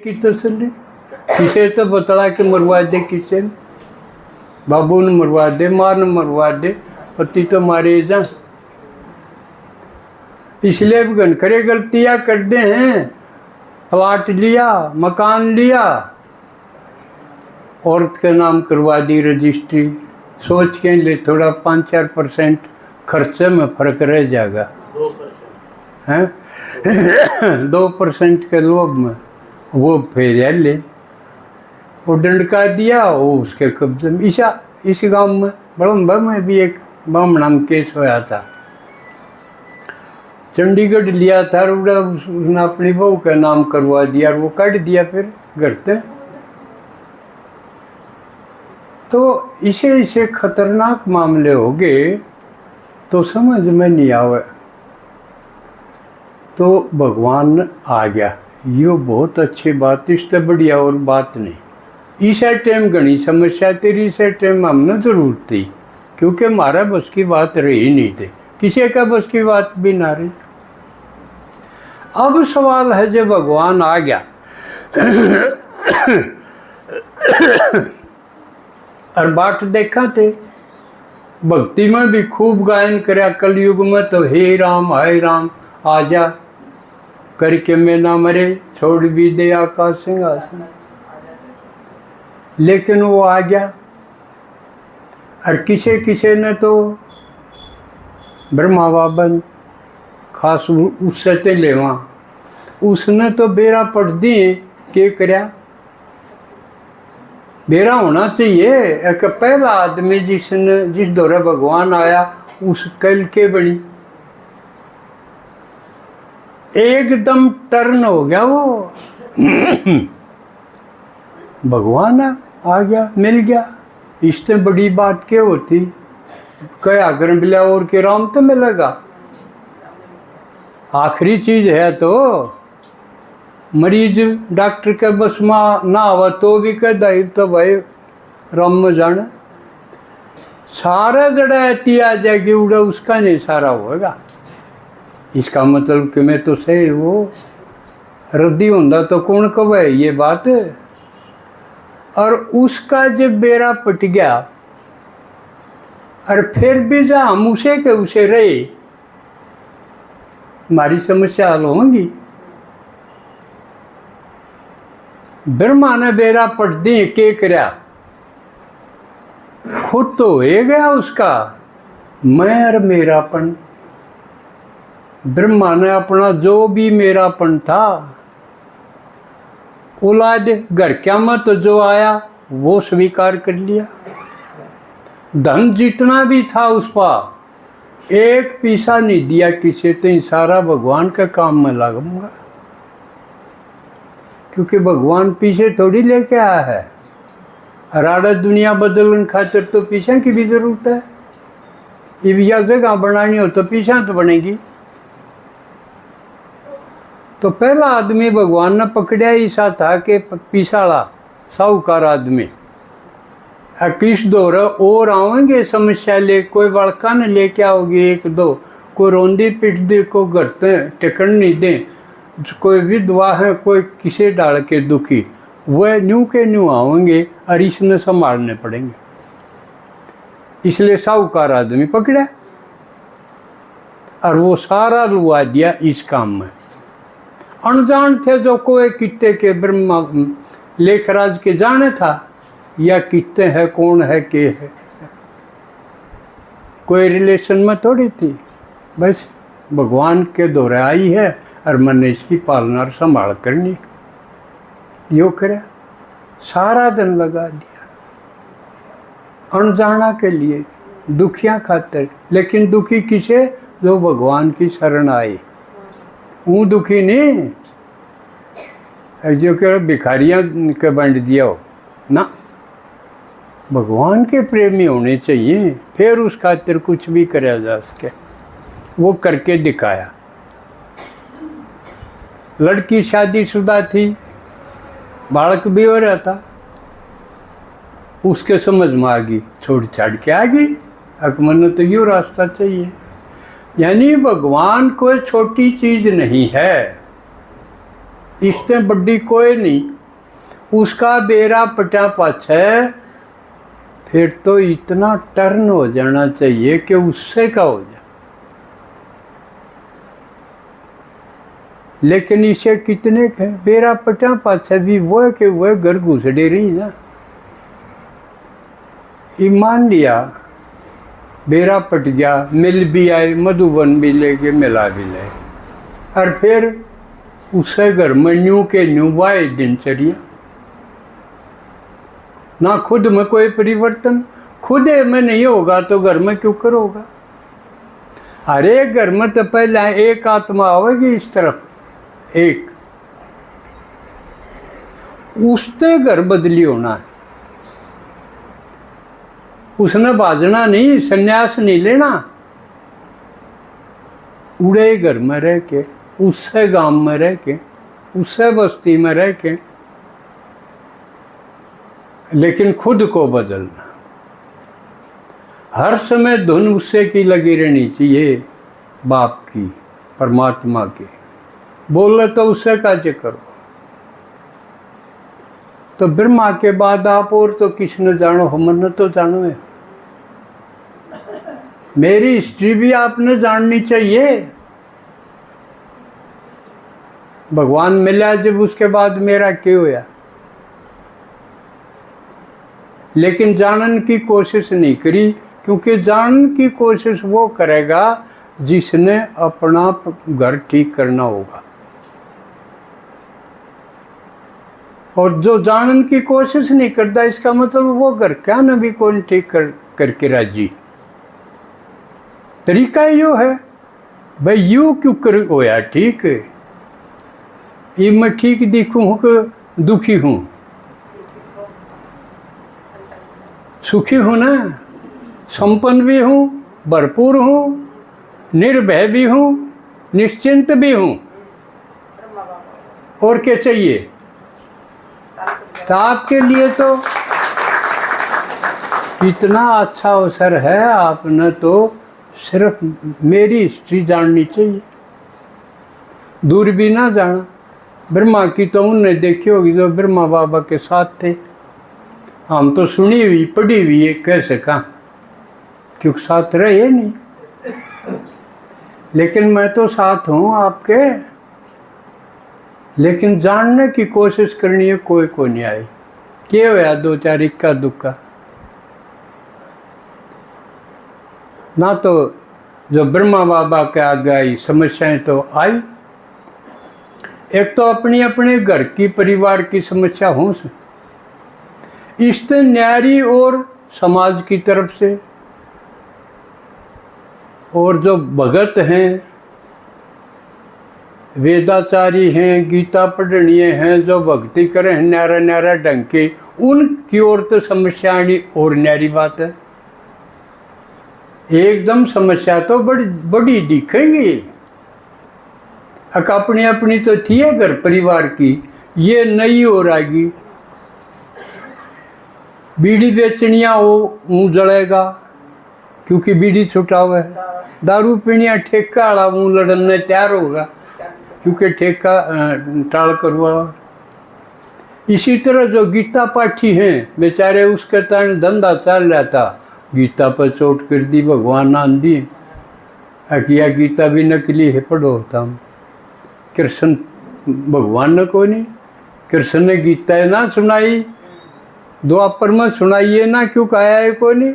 की तसल्ली किसे तो बतला के मरवा दे, किसे बाबू ने मरवा दे, माँ ने मरवा दे, पति तो मारे जा। इसलिए भी घनखरे गलतियाँ करते हैं। प्लाट लिया, मकान लिया, औरत के नाम करवा दी रजिस्ट्री, सोच के ले थोड़ा 5-4% खर्चे में फर्क रह जाएगा, 2% के लोभ में वो फेर ले, वो डंडका दिया, वो उसके कब्जे में। इस गांव में बड़म्बा में भी एक बामणा में केस होया था। चंडीगढ़ लिया था, उसने अपनी बहू का नाम करवा दिया और वो काट दिया फिर घर से। तो इसे खतरनाक मामले हो गए तो समझ में नहीं आवे, तो भगवान आ गया। ये बहुत अच्छी बात, इससे बढ़िया और बात नहीं। इस टाइम घनी समस्या तेरी, इस टाइम हमने जरूरत थी, क्योंकि हमारा बस की बात रही नहीं थी, किसी का बस की बात भी ना रही। अब सवाल है जब भगवान आ गया और बाट देखा थे, भक्ति में भी खूब गायन कराया, कलयुग में तो हे राम आजा करके मैं ना मरे, छोड़ भी दे आकाश सिंहासन। लेकिन वो आ गया और किसे ने तो ब्रह्मा बाबा खास उससे ते लेवा, उसने तो बेरा पढ़ दिए, के करया बेरा होना चाहिए। एक पहला आदमी जिस दौरे भगवान आया उस कल के बनी, एकदम टर्न हो गया वो भगवान आ गया, मिल गया। इससे बड़ी बात क्या होती, क्या अगर मिला और के राम तो मिलेगा, आखिरी चीज है। तो मरीज डॉक्टर के बस में ना आवा तो भी कह दाई तो भाई राम में जाना, सारा जड़ा ऐती आ जाएगी, उड़ा उसका नहीं सारा होगा। इसका मतलब कि मैं तो सही वो रद्दी होंदा तो कौन कब है ये बात। और उसका जब बेरा पट गया और फिर भी जा हम उसे के उसे रहे, हमारी समस्या हल होंगी। ब्रह्मा ने बेरा पट दी, के करया खुद तो हो गया उसका मैं और मेरापन। ब्रह्मा ने अपना जो भी मेरापन था, औलाद घर क्या मत जो आया वो स्वीकार कर लिया। धन जितना भी था उस पर एक पैसा नहीं दिया किसी तो, सारा भगवान का काम में लगाऊंगा, क्योंकि भगवान पीछे थोड़ी लेके आया है। राडा दुनिया बदलने खातिर तो पीछे की भी जरूरत है। ये भी जगह बनानी हो तो पीछे तो बनेगी। तो पहला आदमी भगवान ने पकड़ा ऐसा था कि पीछाला साहूकार आदमी, किस दौर और आवेंगे समस्या ले, कोई बड़का न लेके आओगे एक दो, कोई रोंदी पिट दे, को घरते टिकन नहीं दे, कोई विधवा है, कोई किसे डाल के दुखी, वह न्यू के न्यू आवेंगे और इसने संभालने पड़ेंगे। इसलिए साहूकार आदमी पकड़ा और वो सारा लुआ दिया इस काम में। अनजान थे जो कोई कितने के ब्रह्मा लेखराज के जाने था या कितने है, कौन है, के है, कोई रिलेशन में थोड़ी थी। बस भगवान के दौरे आई है और मैंने इसकी पालना और संभाल करनी, यो करे। सारा दिन लगा दिया अनजाना के लिए, दुखिया खातिर। लेकिन दुखी किसे, जो भगवान की शरण आए। वो दुखी नहीं जो कि भिखारियाँ के बांट दिया हो ना, भगवान के प्रेमी होने चाहिए, फिर उस खातिर कुछ भी कराया जा सके। वो करके दिखाया। लड़की शादीशुदा थी, बालक भी हो रहा था, उसके समझ में आ गई, छोड़ छाड़ के आ गई। अकमन तो यो रास्ता चाहिए। यानी भगवान कोई छोटी चीज़ नहीं है, इससे बड़ी कोई नहीं। उसका बेरा पटा पाछे फिर तो इतना टर्न हो जाना चाहिए कि उससे का हो जाए। लेकिन इसे कितने के बेरा पटा पाछे भी वो के वो घर घुसड़े रही ना। ईमान लिया बेरा पट गया, मिल भी आए, मधुबन भी लेके मिला भी ले, और फिर उससे घर में न्यू के न्यू वाए दिनचर्या। ना खुद में कोई परिवर्तन, खुद में नहीं होगा तो घर में क्यों कर होगा। हर एक घर में तो पहले एक आत्मा आवेगी इस तरफ, एक उससे घर बदली होना है। उसने बाजना नहीं, संन्यास नहीं लेना, उड़े घर में रह के, उससे गांव में रह के, उससे बस्ती में रह के, लेकिन खुद को बदलना। हर समय धुन उससे की लगी रहनी चाहिए, बाप की, परमात्मा की। बोले तो उससे काजे करो। तो ब्रह्मा के बाद आप और तो किसी ने जानो, हमने तो जानो है। मेरी हिस्ट्री भी आपने जाननी चाहिए। भगवान मिला जब, उसके बाद मेरा क्यों होया। लेकिन जानने की कोशिश नहीं करी, क्योंकि जानने की कोशिश वो करेगा जिसने अपना घर ठीक करना होगा। और जो जानने की कोशिश नहीं करता, इसका मतलब वो घर क्या न भी कौन ठीक करके राजी। तरीका यो है भाई, यू क्यों कर होया ठीक है, ये मैं ठीक दिखूं हूँ कि दुखी हूँ, सुखी हूँ ना, संपन्न भी हूँ, भरपूर हूँ, निर्भय भी हूँ, निश्चिंत भी हूँ, और क्या चाहिए। तो आपके लिए तो कितना अच्छा अवसर है, आपने तो सिर्फ मेरी हिस्ट्री जाननी चाहिए, दूर भी ना जाना। ब्रह्मा की तो उनने देखी होगी जो ब्रह्मा बाबा के साथ थे। हम तो सुनी हुई पढ़ी हुई है, कैसे कहा, क्योंकि साथ रहे नहीं। लेकिन मैं तो साथ हूँ आपके। लेकिन जानने की कोशिश करनी है, कोई को नहीं आई। क्या होया दो चार इक्का दुक्का ना, तो जो ब्रह्मा बाबा के आगे आई समस्याएं तो आई। एक तो अपनी अपने घर की, परिवार की समस्या हो, इससे न्यारी और समाज की तरफ से, और जो भगत हैं, वेदाचारी हैं, गीता पढ़नीय हैं, जो भक्ति करें न्यारा न्यारा ढंग के, उनकी ओर तो समस्या और न्यारी बात है। एकदम समस्या तो बड़ी दिखेंगी। अपनी अपनी तो थी है घर परिवार की, ये नई हो रहेगी। बीड़ी बेचनिया हो, मुँह जलेगा क्योंकि बीड़ी छुटा हुआ है। दारू पीनिया ठेका वाला मुँह लड़ने तैयार होगा क्योंकि ठेका टाल करवा। इसी तरह जो गीता पाठी हैं बेचारे, उसके तन धंधा चल रहा था, गीता पर चोट कर दी, भगवान आंधी किया। गीता भी नकली है, पढ़ो होता। कृष्ण भगवान ने को नहीं, कृष्ण ने गीता ना सुनाई, द्वापर में सुनाइए ना, क्यों कहा है को नहीं,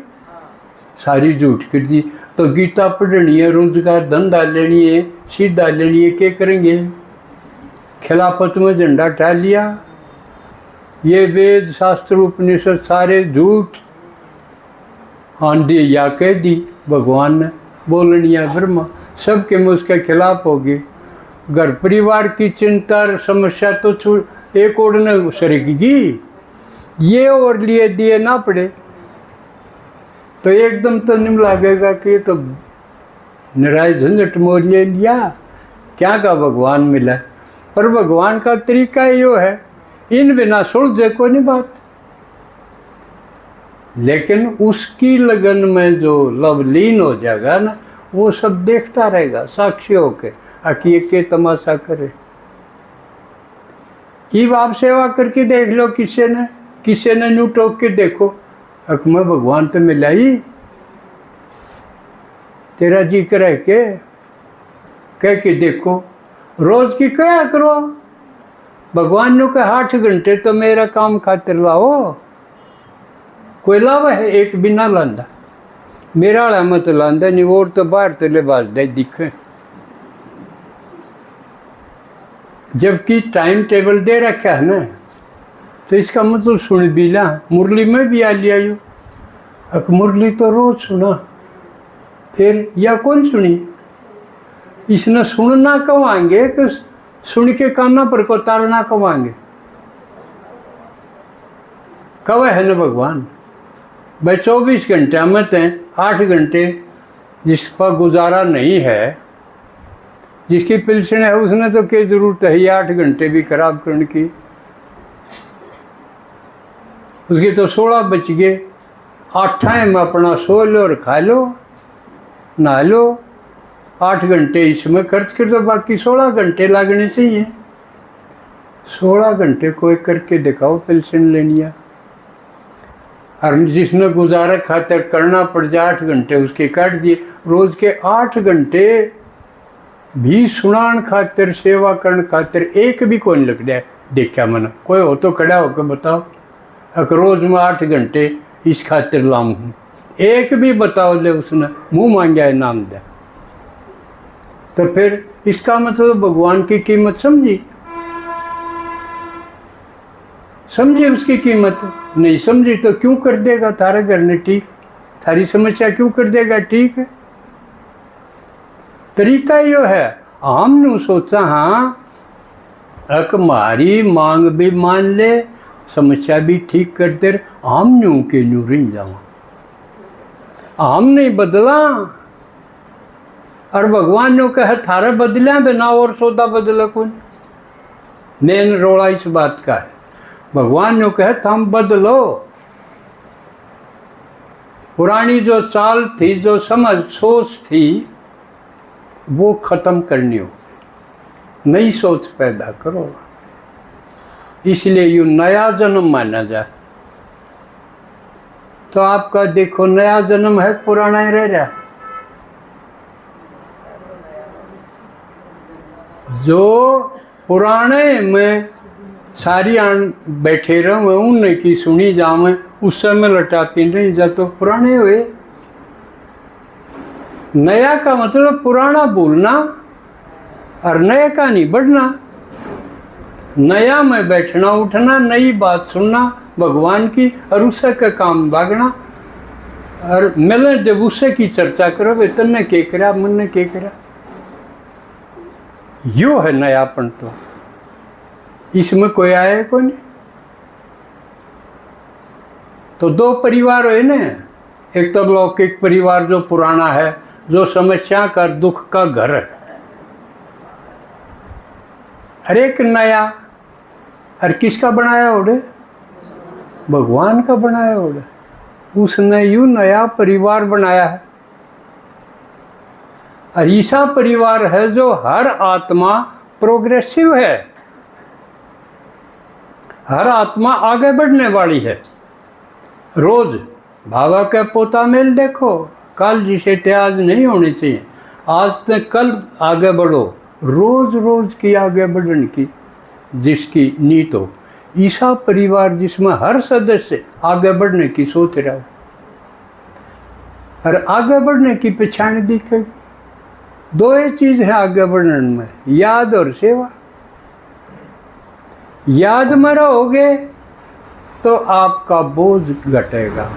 सारी झूठ कर दी। तो गीता पढ़नी है, रोजगार धंधा लेनी है, सीधा लेनी है, क्या करेंगे। खिलाफत में झंडा टाल लिया। ये वेद शास्त्र उपनिषद सारे झूठ, आंधी या कह दी भगवान ने, बोलनिया ब्रह्मा, सबके में उसके खिलाफ होगी। घर परिवार की चिंता समस्या तो एक और ने सरेगी, ये और लिए दिए ना पड़े तो एकदम तो नहीं लगेगा कि तो निराय झंझट मोल ले लिया, क्या का भगवान मिला। पर भगवान का तरीका यो है, इन बिना सुलझे को नहीं बात। लेकिन उसकी लगन में जो लवलीन हो जाएगा ना, वो सब देखता रहेगा साक्षी होके, आखिर के तमाशा करे। ईब आप सेवा करके देख लो, किसी ने न्यू टोक के देखो, मैं भगवान तो मिला ही, तेरा जी करे के कह के देखो, रोज की क्या करो, भगवान ने कहा 8 घंटे तो मेरा काम खातिर लाओ, कोई लावा है एक बिना लांदा, मेरा वाला मत लांदा नहीं, और तो बाहर तो लिबास दे दिखे, जबकि टाइम टेबल दे रखा है ना, तो इसका मतलब सुन भी ला, मुरली में भी आ लिया यू, मुरली तो रोज सुना, फिर या कौन सुनी, इसने सुनना कवाएंगे कि सुन के काना पर को तारना कवाएंगे, कवा है ना भगवान भाई 24 घंटे में तो 8 घंटे जिसका गुजारा नहीं है, जिसकी पेंशन है उसने तो क्या जरूरत है 8 घंटे भी खराब करने की, उसके तो 16 बच गए, 8 में अपना सो लो और खा लो नहा लो, 8 घंटे इसमें खर्च कर दो, बाकी 16 घंटे लगने चाहिए, 16 घंटे कोई करके दिखाओ पेंशन लेनी है, और जिसने गुजारा खातिर करना पड़ जाए 8 घंटे उसके काट दिए, रोज के 8 घंटे भी सुनान खातिर सेवा करने खातिर एक भी कोई लग जाए देखा मैंने, कोई हो तो खड़ा होकर बताओ, अगर रोज में 8 घंटे इस खातिर लाऊं हूँ, एक भी बताओ ले उसने मुँह मांगा है नाम दे, तो फिर इसका मतलब भगवान की कीमत समझी, समझे उसकी कीमत, नहीं समझी तो क्यों कर देगा तारा घर ने ठीक, सारी समस्या क्यों कर देगा ठीक है, तरीका यो है, हमने सोचा हाँ अक मारी मांग भी मान ले, समस्या भी ठीक कर दे, हम न्यू के न्यू रह जावा, हम नहीं बदला, और भगवान ने कहा थारा बदलिया बिना और सौदा बदला कौन, मेन रोड़ा इस बात का है, भगवान ने कहा तुम बदलो, पुरानी जो चाल थी, जो समझ सोच थी, वो खत्म करनी हो, नई सोच पैदा करो, इसलिए यू नया जन्म माना जाए, तो आपका देखो नया जन्म है पुराना ही रह रहा, जो पुराने में सारी आन बैठे रहो उनने की सुनी जावे, उस समय लटा पी नहीं जा तो पुराने हुए, नया का मतलब पुराना भूलना और नए का नहीं बढ़ना, नया में बैठना उठना, नई बात सुनना भगवान की और उससे का काम भागना, और मिले जब उससे की चर्चा करो भाई तन्ने के करा मन ने के करा, यो है नयापन, तो इसमें कोई आया कोई नहीं, तो दो परिवार है ना, एक तो लौकिक परिवार जो पुराना है, जो समस्या का दुख का घर है, अरे एक नया, और किसका बनाया ओढ़े, भगवान का बनाया ओढ़े, उसने यूं नया परिवार बनाया है, और ऐसा परिवार है जो हर आत्मा प्रोग्रेसिव है, हर आत्मा आगे बढ़ने वाली है, रोज भावा का पोता मेल देखो, कल जिसे त्याग नहीं होनी चाहिए, आज तक कल आगे बढ़ो, रोज रोज की आगे बढ़ने की जिसकी नीत हो, ऐसा परिवार जिसमें हर सदस्य आगे बढ़ने की सोच रहा हो, और आगे बढ़ने की पहचान दिखेगी, दो ही चीज़ है आगे बढ़ने में, याद और सेवा, याद में रहोगे तो आपका बोझ घटेगा,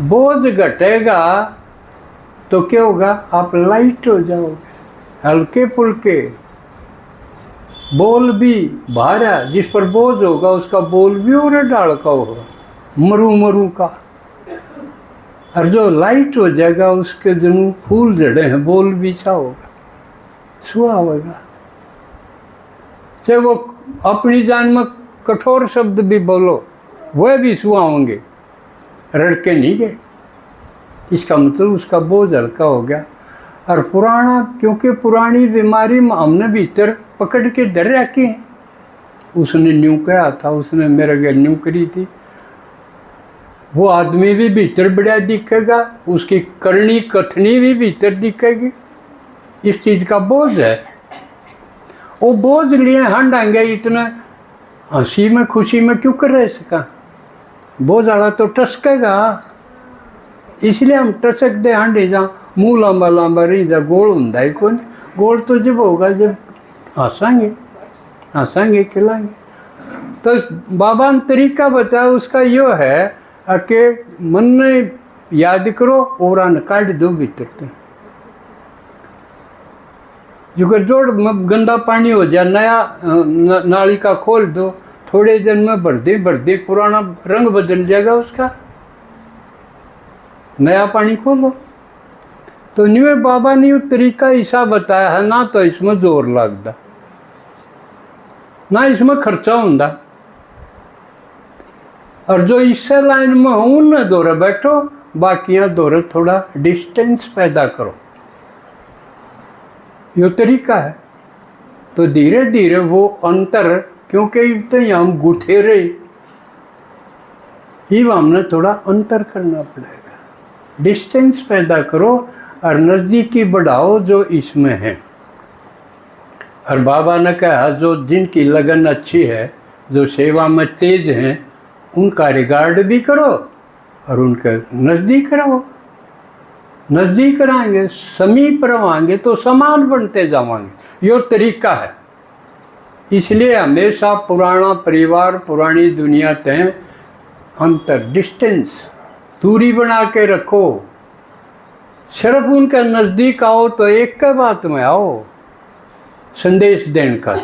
बोझ घटेगा तो क्या होगा, आप लाइट हो जाओगे, हल्के फुल्के, बोल भी भारा, जिस पर बोझ होगा उसका बोल भी और डाल का होगा, मरू मरू का, और जो लाइट हो जाएगा उसके जरूर फूल जड़े हैं, बोल भी सा होगा, सुहा होगा, चाहे वो अपनी जान में कठोर शब्द भी बोलो वह भी सुहा होंगे, रड़के नहीं गए, इसका मतलब उसका बोझ हल्का हो गया, और पुराना, क्योंकि पुरानी बीमारी में हमने भीतर पकड़ के डर रखे हैं, उसने न्यू कहा था, उसने मेरे गल न्यू करी थी। वो आदमी भी भीतर बढ़िया दिखेगा, उसकी करनी कथनी भी भीतर दिखेगी। इस चीज़ का बोझ है। वो बोझ लिए हंडाएंगे इतना हंसी में खुशी में क्यों कर रहे सका, बोझ वाला तो टसकेगा। इसलिए हम टसक दे हांडे जा, मुँह लंबा लंबा रही जा, गोल होंदा ही कौन। गोल तो जब होगा जब हंसांगे खिलाएंगे। तो बाबा ने तरीका बताया उसका यो है कि मन ने याद करो और आन काट दो भीतर तक। जो कर जोड़ गंदा पानी हो जाए, नया नाली का खोल दो, थोड़े दिन में भर दे पुराना रंग बदल जाएगा उसका। नया पानी खोलो। तो न्यू बाबा ने तरीका ऐसा बताया है ना, तो इसमें जोर लगता ना, इसमें खर्चा होता। और जो इससे लाइन में हूँ न दौरे बैठो, बाकियां दौरे थोड़ा डिस्टेंस पैदा करो, यो तरीका है। तो धीरे धीरे वो अंतर, क्योंकि इतने हम गुठे रहे, ही हमने थोड़ा अंतर करना पड़ेगा। डिस्टेंस पैदा करो और नज़दीकी बढ़ाओ जो इसमें है। और बाबा ने कहा जो जिनकी लगन अच्छी है, जो सेवा में तेज हैं, उनका रिगार्ड भी करो और उनके नज़दीक रहो। नज़दीक रहेंगे, समीप रहेंगे तो समान बनते जाएंगे। यो तरीका है। इसलिए हमेशा पुराना परिवार, पुरानी दुनिया तय अंतर, डिस्टेंस, दूरी बना के रखो। सिर्फ उनके नज़दीक आओ तो एक के बात में आओ, संदेश देने का।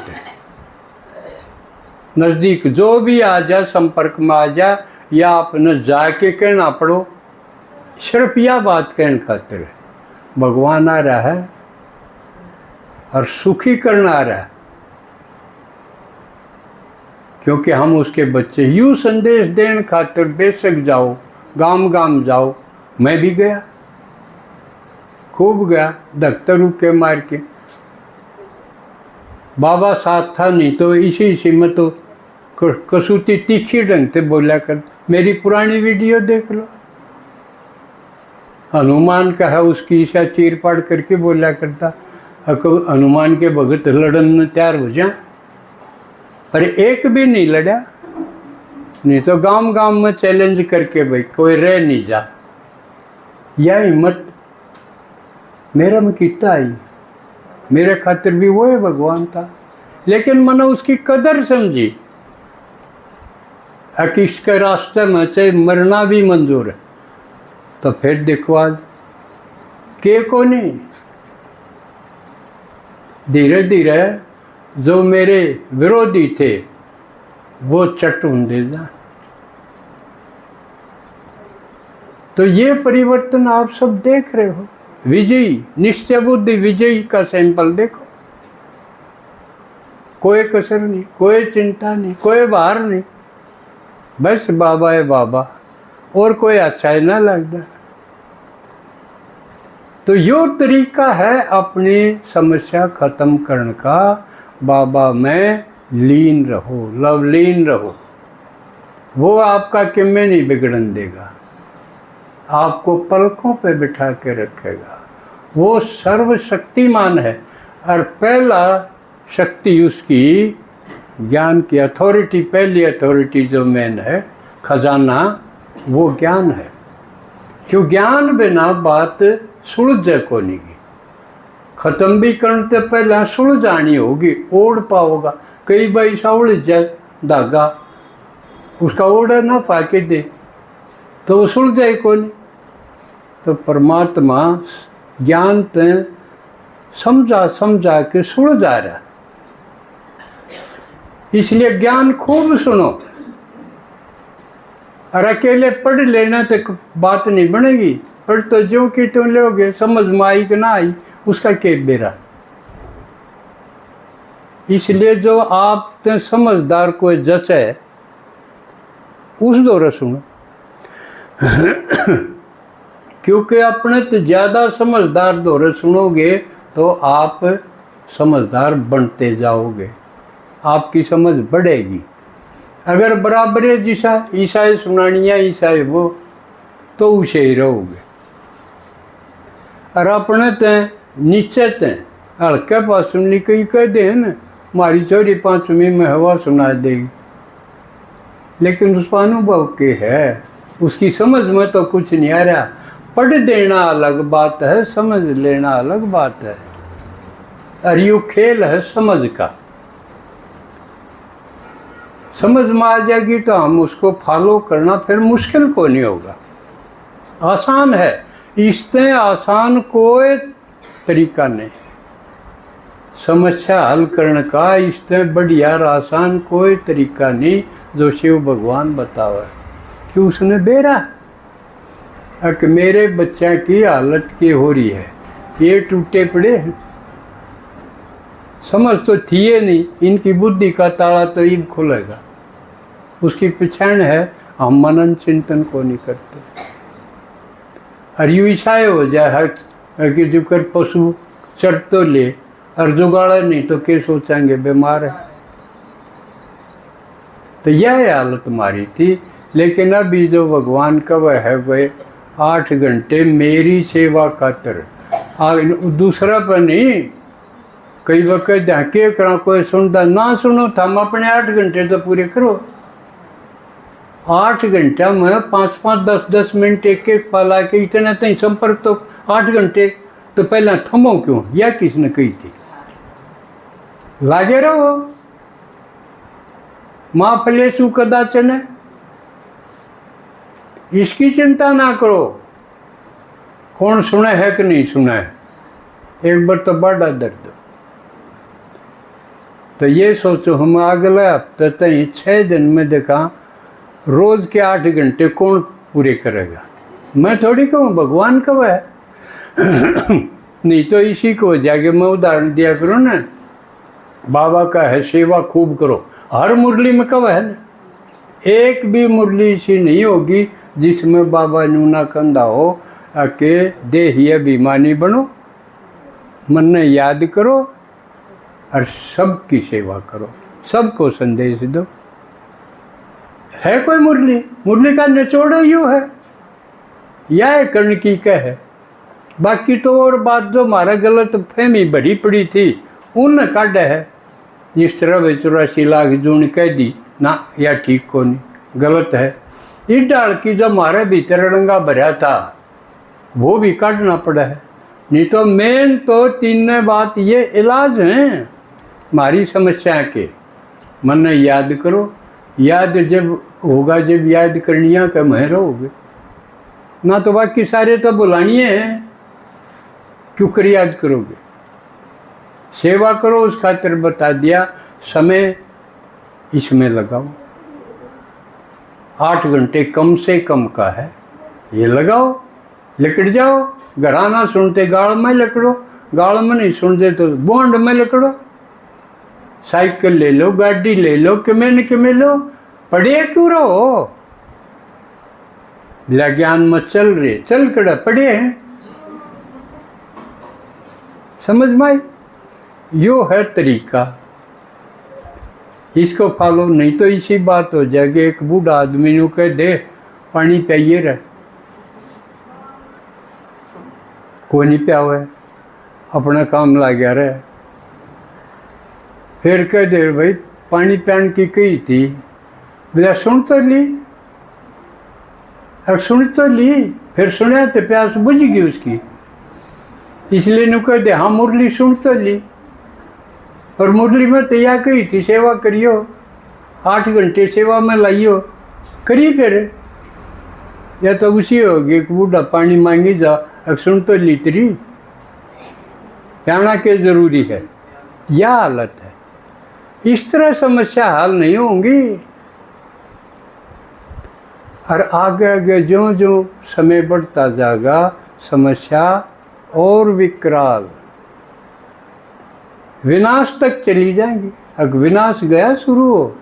नज़दीक जो भी आ जाए, संपर्क में आ जाए, या आपने जाके कहना पड़ो, सिर्फ यह बात कहने खातिर भगवान आ रहा है और सुखी करना आ रहा है, क्योंकि हम उसके बच्चे। यूँ संदेश देने खातिर बेशक जाओ, गांव गांव जाओ। मैं भी गया, खूब गया, धक्के रुके मार के। बाबा साथ था नहीं तो इसी में तो कसूती तीखी ढंग से बोला कर। मेरी पुरानी वीडियो देख लो, हनुमान का है, उसकी ईशा चीर पाड़ करके बोला करता। हनुमान के भगत लड़न में तैयार हो जाए, पर एक भी नहीं लड़ा। नहीं तो गांव गांव में चैलेंज करके भाई कोई रह नहीं जा। यह हिम्मत मेरा में कितना आई, मेरे खातिर भी वो है भगवान था। लेकिन मैंने उसकी कदर समझी कि इसके रास्ते में चाहे मरना भी मंजूर है। तो फिर देखो आज के को नहीं, धीरे धीरे जो मेरे विरोधी थे वो चट होंगे जा। तो ये परिवर्तन आप सब देख रहे हो। विजयी, निश्चय बुद्धि विजयी का सैंपल देखो। कोई कसर नहीं, कोई चिंता नहीं, कोई बाहर नहीं, बस बाबा है बाबा, और कोई अच्छा ही ना लगता। तो यो तरीका है अपनी समस्या खत्म करने का। बाबा में लीन रहो, लवलीन रहो। वो आपका किम्मे नहीं बिगड़न देगा, आपको पलकों पे बिठा के रखेगा। वो सर्वशक्तिमान है। और पहला शक्ति उसकी ज्ञान की अथॉरिटी, पहली अथॉरिटी जो मेन है, खजाना, वो ज्ञान है। क्यों ज्ञान बिना बात सुलझ को नहीं। ख़त्म भी करने से पहले सुलझानी होगी, ओढ़ पाओगा। कई बार ऐसा उलझ जाए धागा, उसका ओढ़ ना पाके दे तो वो सुलझाए को नहीं। तो परमात्मा ज्ञान ते समझा समझा के सुलझा रहा। इसलिए ज्ञान खूब सुनो, और अकेले पढ़ लेना तो बात नहीं बनेगी। पढ़ तो जो कि तुम लोगे, समझ में आई कि ना आई उसका के बेरा। इसलिए जो आप ते समझदार को जचे उस दौरे सुनो। क्योंकि अपने तो ज़्यादा समझदार दौरे सुनोगे तो आप समझदार बनते जाओगे। आपकी समझ बढ़ेगी। अगर बराबर है जिसा ईसाई सुनानिया ईसाई वो तो उसे ही रहोगे। और अपने तय निश्चित हैं हल्के पास सुननी कहीं कह दे न हमारी चोरी 5वीं में हवा सुना देगी, लेकिन उसका अनुभव के है, उसकी समझ में तो कुछ नहीं आ रहा। पढ़ देना अलग बात है, समझ लेना अलग बात है। और यू खेल है समझ का। समझ में आ जाएगी तो हम उसको फॉलो करना फिर मुश्किल को नहीं होगा, आसान है। इससे आसान कोई तरीका नहीं समस्या हल करने का, इससे बढ़िया आसान कोई तरीका नहीं जो शिव भगवान बतावा कि उसने बेरा कि मेरे बच्चा की हालत की हो रही है, ये टूटे पड़े हैं। समझ तो थी ये नहीं, इनकी बुद्धि का ताला तो इन खुलेगा। उसकी पहचान है हम मनन चिंतन को नहीं करते। और यू ईसाई हो जाए कि जो कर पशु चढ़ तो ले और जुगाड़ा नहीं तो क्या सोचेंगे बीमार है। तो यह हालत हमारी थी। लेकिन अभी जो भगवान का वह है वह 8 घंटे मेरी सेवा खातर, दूसरा पर नहीं। कई वक्त के करा कोई सुनता ना सुनो, थम अपने 8 घंटे तो पूरे करो। 8 घंटा में 5-5, 10-10 मिनट एक पाला के इतना तई संपर्क तो 8 घंटे तो पहला थमो क्यों, यह किसने कही थी। लागे रहो माँ फलेशु कदाचन है, इसकी चिंता ना करो कौन सुने है कि नहीं सुना है, एक बार तो बड़ा दर्द। तो ये सोचो हम अगले हफ्ते तई 6 दिन में देखा रोज के 8 घंटे कौन पूरे करेगा। मैं थोड़ी कहूँ भगवान कब है नहीं तो इसी को जाके मैं उदाहरण दिया करूँ ना, बाबा का है सेवा खूब करो। हर मुरली में कब है ना, एक भी मुरली ऐसी नहीं होगी जिसमें बाबा न्यूना कंधा हो कि देही अभिमानी बनो, मन ने याद करो और सबकी सेवा करो, सबको संदेश दो। है कोई मुरली का निचोड़ यूँ है, यह कर्ण की कह है। बाकी तो और बात जो हमारा गलत फहमी भरी पड़ी थी उन काढ़ है। जिस तरह 84 लाख जून कह दी ना, या ठीक को नहीं, गलत है। इस डाल की जो हमारे भीतर रंगा भरा था वो भी काटना पड़ा है। नहीं तो मेन तो 3 बात ये इलाज हैं हमारी समस्या के। मन याद करो, याद जब होगा जब याद करनिया का मैं रहोगे ना, तो बाकी सारे तो बुलानिए हैं, क्यों कर याद करोगे। सेवा करो उस खातिर बता दिया, समय इसमें लगाओ। 8 घंटे कम से कम का है, ये लगाओ, लिकड़ जाओ। घराना सुनते गाड़ में लकड़ो, गाड़ में नहीं सुनते तो बॉन्ड में लकड़ो। साइकिल ले लो, गाड़ी ले लो, किमें न किमें लो, पढ़े क्यों रहो। बिला ज्ञान में चल रहे, चल कड़ा पढ़े हैं। समझ में आई, यो है तरीका, इसको फॉलो नहीं तो इसी बात हो जाएगी। एक बूढ़ा आदमी नू कह दे पानी पिए रहे, कोई नहीं पियावे, अपना काम ला गया रहे। फिर कह दे भाई पानी पियान की कही थी, बोला सुन तो ली, अब सुन तो ली, फिर सुना तो प्यास बुझ गई उसकी, इसलिए नू कह दे हाँ मुरली सुन तो ली। और मुरली में तैयार कही थी सेवा करियो, 8 घंटे सेवा में लाइयो, करिए फिर। या तो उसी होगी एक बूढ़ा पानी मांगी जा, अब सुन तो ली तेरी, कहना के जरूरी है। यह हालत है, इस तरह समस्या हल नहीं होंगी। और आगे आगे जो जो समय बढ़ता जाएगा समस्या और विकराल विनाश तक चली जाएंगी। अगर विनाश गया शुरू हो,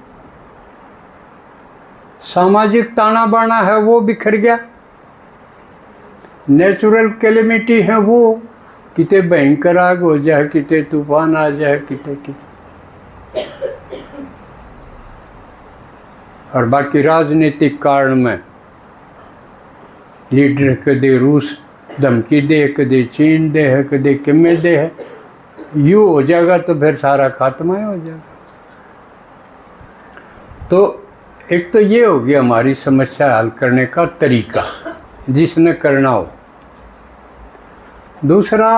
सामाजिक ताना बाना है वो बिखर गया, नेचुरल कैलेमिटी है वो, किते भयंकर आग हो जाए, किते तूफान आ जाए, किते और बाकी राजनीतिक कारण में लीडर कदे रूस धमकी दे, कदे चीन दे है, कदे किमें दे है, यूँ हो जाएगा तो फिर सारा खात्मा ही हो जाएगा। तो एक तो ये हो गया हमारी समस्या हल करने का तरीका, जिसने करना हो। दूसरा,